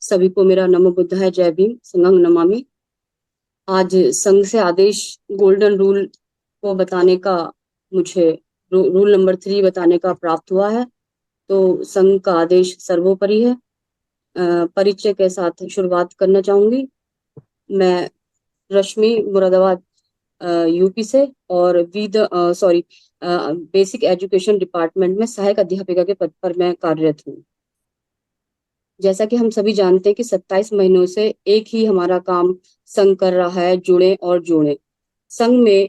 सभी को मेरा नमो बुद्धाय, जय भीम, संघं नमामि। आज संघ से आदेश गोल्डन रूल को बताने का मुझे रूल नंबर 3 बताने का प्राप्त हुआ है। तो संघ का आदेश सर्वोपरि है। परिचय के साथ शुरुआत करना चाहूंगी। मैं रश्मि मुरादाबाद यूपी से और बेसिक एजुकेशन डिपार्टमेंट में सहायक अध्यापिका के पद पर मैं कार्यरत हूँ। जैसा कि हम सभी जानते हैं कि 27 महीनों से एक ही हमारा काम संघ कर रहा है, जुड़े और जोड़े। संघ में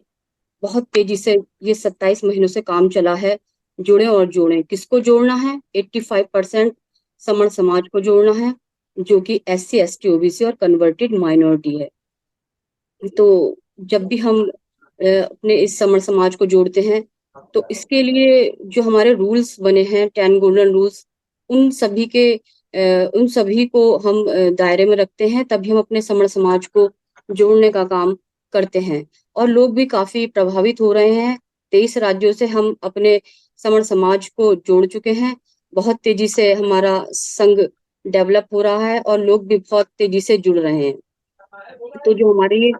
बहुत तेजी से ये 27 महीनों से काम चला है, जुड़े और जोड़े। किसको जोड़ना है? 85% समण समाज को जोड़ना है, जो कि SC ST OBC और कन्वर्टेड माइनॉरिटी है। तो जब भी हम अपने इस समण समाज को जोड़ते हैं, तो इसके लिए जो हमारे रूल्स बने हैं, 10 गोल्डन रूल्स, उन सभी को हम दायरे में रखते हैं, तभी हम अपने समण समाज को जोड़ने का काम करते हैं। और लोग भी काफी प्रभावित हो रहे हैं। 23 राज्यों से हम अपने समण समाज को जोड़ चुके हैं। बहुत तेजी से हमारा संघ डेवलप हो रहा है और लोग भी बहुत तेजी से जुड़ रहे हैं। तो जो हमारे ये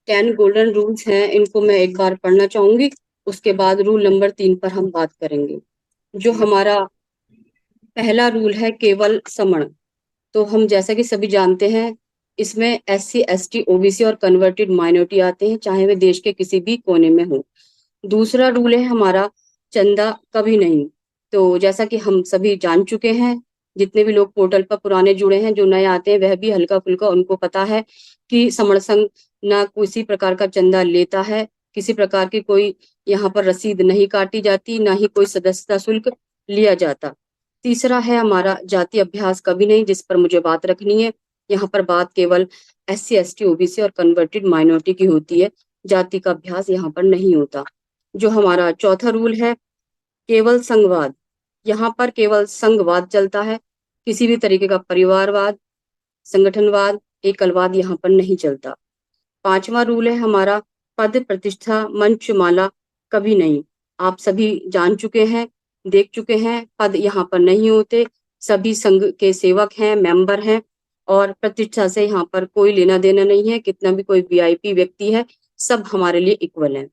10 गोल्डन रूल्स हैं, इनको मैं एक बार पढ़ना चाहूंगी। उसके बाद रूल नंबर 3 पर हम बात करेंगे। जो हमारा पहला रूल है, केवल समण। तो हम जैसा कि सभी जानते हैं, इसमें SC ST OBC और कन्वर्टेड माइनॉरिटी आते हैं, चाहे वे देश के किसी भी कोने में हो। दूसरा रूल है हमारा, चंदा कभी नहीं। तो जैसा कि हम सभी जान चुके हैं, जितने भी लोग पोर्टल पर पुराने जुड़े हैं, जो नए आते हैं वह भी हल्का फुल्का उनको पता है कि समण संघ ना किसी प्रकार का चंदा लेता है, किसी प्रकार की कोई यहाँ पर रसीद नहीं काटी जाती, ना ही कोई सदस्यता शुल्क लिया जाता। तीसरा है हमारा, जाति अभ्यास कभी नहीं, जिस पर मुझे बात रखनी है। यहाँ पर बात केवल SC ST OBC और कन्वर्टेड माइनॉरिटी की होती है, जाति का अभ्यास यहाँ पर नहीं होता। जो हमारा चौथा रूल है, केवल संघवाद। यहाँ पर केवल संघवाद चलता है, किसी भी तरीके का परिवारवाद, संगठनवाद, एकलवाद यहाँ पर नहीं चलता। पांचवा रूल है हमारा, पद प्रतिष्ठा मंचमाला कभी नहीं। आप सभी जान चुके हैं, देख चुके हैं, पद यहाँ पर नहीं होते। सभी संघ के सेवक हैं, मेंबर हैं, और प्रतिष्ठा से यहाँ पर कोई लेना देना नहीं है। कितना भी कोई VIP व्यक्ति है, सब हमारे लिए इक्वल है।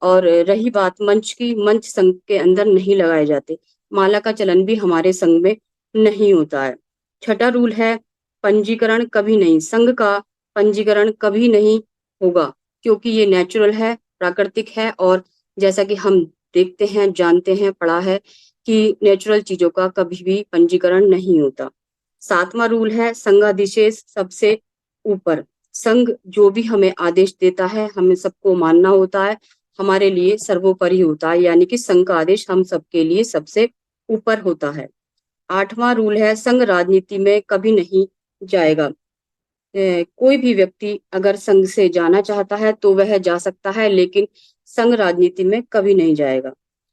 और रही बात मंच की, मंच संघ के अंदर नहीं लगाए जाते। माला का चलन भी हमारे संघ में नहीं होता है। छठा रूल है, पंजीकरण कभी नहीं। संघ का पंजीकरण कभी नहीं होगा, क्योंकि ये नेचुरल है, प्राकृतिक है। और जैसा कि हम देखते हैं, जानते हैं, पढ़ा है कि नेचुरल चीजों का कभी भी पंजीकरण नहीं होता। सातवां रूल है, संघाधिशेष सबसे ऊपर। संघ जो भी हमें आदेश देता है, हमें सबको मानना होता है, हमारे लिए सर्वोपरि होता है, यानी कि संघ का आदेश हम सबके लिए सबसे ऊपर होता है। आठवां रूल है, संघ राजनीति में कभी नहीं जाएगा। कोई भी व्यक्ति अगर संघ से जाना चाहता है तो वह जा सकता है, लेकिन संघ राजनीति में कभी नहीं जाएगा।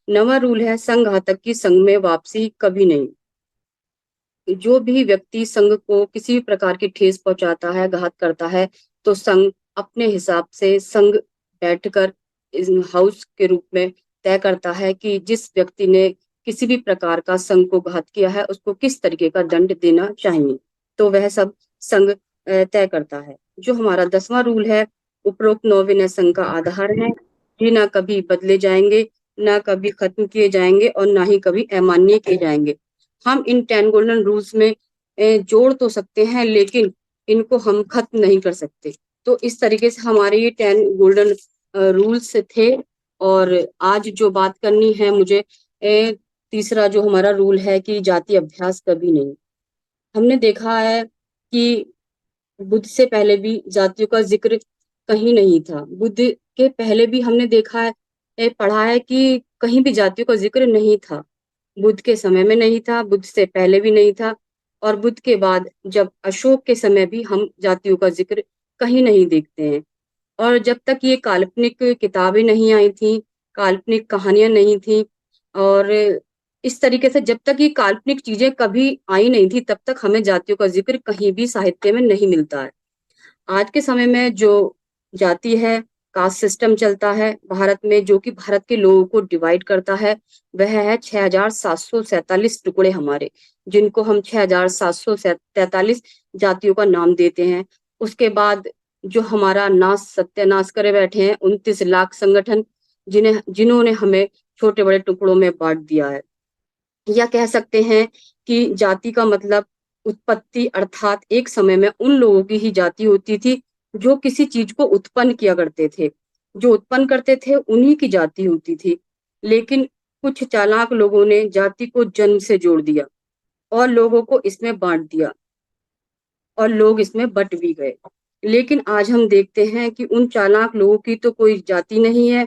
नवा रूल है, संघ घातक की संघ में वापसी कभी नहीं। जो भी व्यक्ति संघ को किसी भी प्रकार की ठेस पहुंचाता है, घात करता है, तो संघ अपने हिसाब से संघ बैठकर इस हाउस के रूप में तय करता है कि जिस व्यक्ति ने किसी भी प्रकार का संघ को घात किया है, उसको किस तरीके का दंड देना चाहिए। तो वह सब संघ तय करता है। जो हमारा 10वां रूल है, उपरोक्त 9 विनय संघ का आधार है। ये ना कभी बदले जाएंगे, ना कभी खत्म किए जाएंगे, और ना ही कभी अमान्य किए जाएंगे। हम इन 10 गोल्डन रूल्स में जोड़ तो सकते हैं, लेकिन इनको हम खत्म नहीं कर सकते। तो इस तरीके से हमारे ये 10 गोल्डन रूल्स थे। और आज जो बात करनी है मुझे, तीसरा जो हमारा रूल है कि जाति अभ्यास कभी नहीं। हमने देखा है कि बुद्ध से पहले भी जातियों का जिक्र कहीं नहीं था। बुद्ध के पहले भी हमने देखा है, पढ़ा है कि कहीं भी जातियों का जिक्र नहीं था। बुद्ध के समय में नहीं था, बुद्ध से पहले भी नहीं था, और बुद्ध के बाद जब अशोक के समय भी हम जातियों का जिक्र कहीं नहीं देखते हैं। और जब तक ये काल्पनिक किताबें नहीं आई थी, काल्पनिक कहानियां नहीं थी, और इस तरीके से जब तक ये काल्पनिक चीजें कभी आई नहीं थी, तब तक हमें जातियों का जिक्र कहीं भी साहित्य में नहीं मिलता है। आज के समय में जो जाति है, कास्ट सिस्टम चलता है भारत में, जो कि भारत के लोगों को डिवाइड करता है, वह है 6747 टुकड़े हमारे, जिनको हम 6743 जातियों का नाम देते हैं। उसके बाद जो हमारा नाश सत्यानाश करे बैठे हैं 29 लाख संगठन, जिन्होंने हमें छोटे बड़े टुकड़ों में बांट दिया है। या कह सकते हैं कि जाति का मतलब उत्पत्ति, अर्थात एक समय में उन लोगों की ही जाति होती थी जो किसी चीज को उत्पन्न किया करते थे। जो उत्पन्न करते थे उन्हीं की जाति होती थी। लेकिन कुछ चालाक लोगों ने जाति को जन्म से जोड़ दिया और लोगों को इसमें बांट दिया और लोग इसमें बट भी गए। लेकिन आज हम देखते हैं कि उन चालाक लोगों की तो कोई जाति नहीं है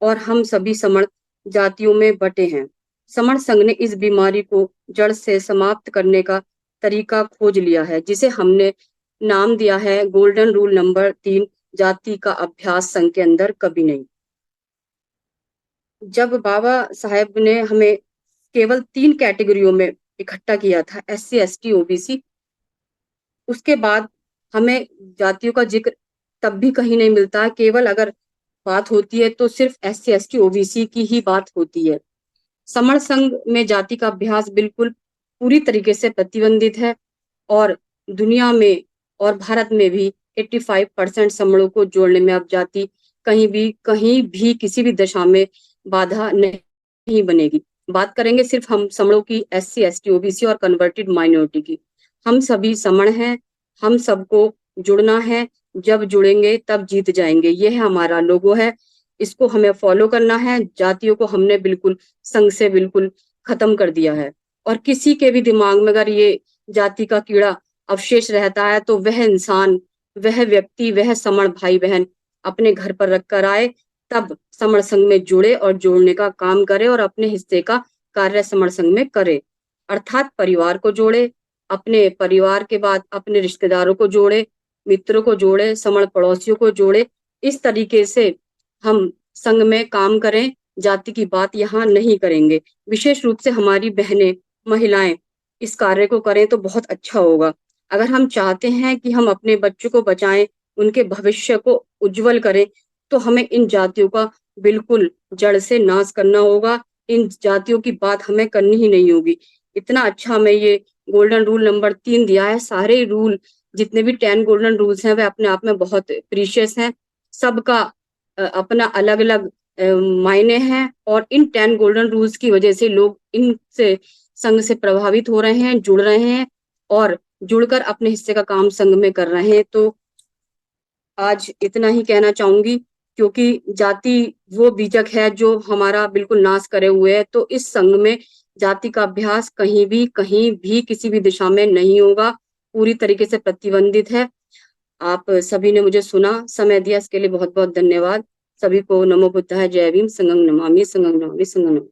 और हम सभी समण जातियों में बटे हैं। समण संघ ने इस बीमारी को जड़ से समाप्त करने का तरीका खोज लिया है, जिसे हमने नाम दिया है गोल्डन रूल नंबर 3, जाति का अभ्यास संघ के अंदर कभी नहीं। जब बाबा साहेब ने हमें केवल 3 कैटेगरियों में इकट्ठा किया था, SC ST OBC, उसके बाद हमें जातियों का जिक्र तब भी कहीं नहीं मिलता है। केवल अगर बात होती है तो सिर्फ SC ST OBC की ही बात होती है। समण संघ में जाति का अभ्यास बिल्कुल पूरी तरीके से प्रतिबंधित है और दुनिया में और भारत में भी 85% समणों को जोड़ने में अब जाति कहीं भी किसी भी दशा में बाधा नहीं बनेगी। बात करेंगे सिर्फ हम समणों की, SC ST OBC और कन्वर्टेड माइनॉरिटी की। हम सभी समण हैं, हम सबको जुड़ना है। जब जुड़ेंगे तब जीत जाएंगे, यह हमारा लोगो है। इसको हमें फॉलो करना है। जातियों को हमने बिल्कुल संघ से बिल्कुल खत्म कर दिया है और किसी के भी दिमाग में अगर ये जाति का कीड़ा अवशेष रहता है तो वह इंसान, वह व्यक्ति, वह समण भाई बहन अपने घर पर रख कर आए, तब समण संघ में जुड़े और जोड़ने का काम करे और अपने हिस्से का कार्य समण संघ में करे। अर्थात परिवार को जोड़े, अपने परिवार के बाद अपने रिश्तेदारों को जोड़े, मित्रों को जोड़े, समण पड़ोसियों को जोड़े। इस तरीके से हम संघ में काम करें, जाति की बात यहाँ नहीं करेंगे। विशेष रूप से हमारी बहनें, महिलाएं इस कार्य को करें तो बहुत अच्छा होगा। अगर हम चाहते हैं कि हम अपने बच्चों को बचाएं, उनके भविष्य को उज्जवल करें, तो हमें इन जातियों का बिल्कुल जड़ से नाश करना होगा। इन जातियों की बात हमें करनी ही नहीं होगी। इतना अच्छा हमें ये गोल्डन रूल नंबर 3 दिया है। सारे रूल, जितने भी 10 गोल्डन रूल्स हैं, वे अपने आप में बहुत प्रीशियस हैं। सबका अपना अलग अलग मायने हैं और इन 10 गोल्डन रूल्स की वजह से लोग इनसे संघ से प्रभावित हो रहे हैं, जुड़ रहे हैं और जुड़कर अपने हिस्से का काम संघ में कर रहे हैं। तो आज इतना ही कहना चाहूंगी, क्योंकि जाति वो बीजक है जो हमारा बिल्कुल नाश करे हुए है। तो इस संघ में जाति का अभ्यास कहीं भी किसी भी दिशा में नहीं होगा, पूरी तरीके से प्रतिबंधित है। आप सभी ने मुझे सुना, समय दिया, इसके लिए बहुत बहुत धन्यवाद। सभी को नमो बुद्धाय, जय भीम, संघं नमामि, संघं नमामि, संघं नमामि।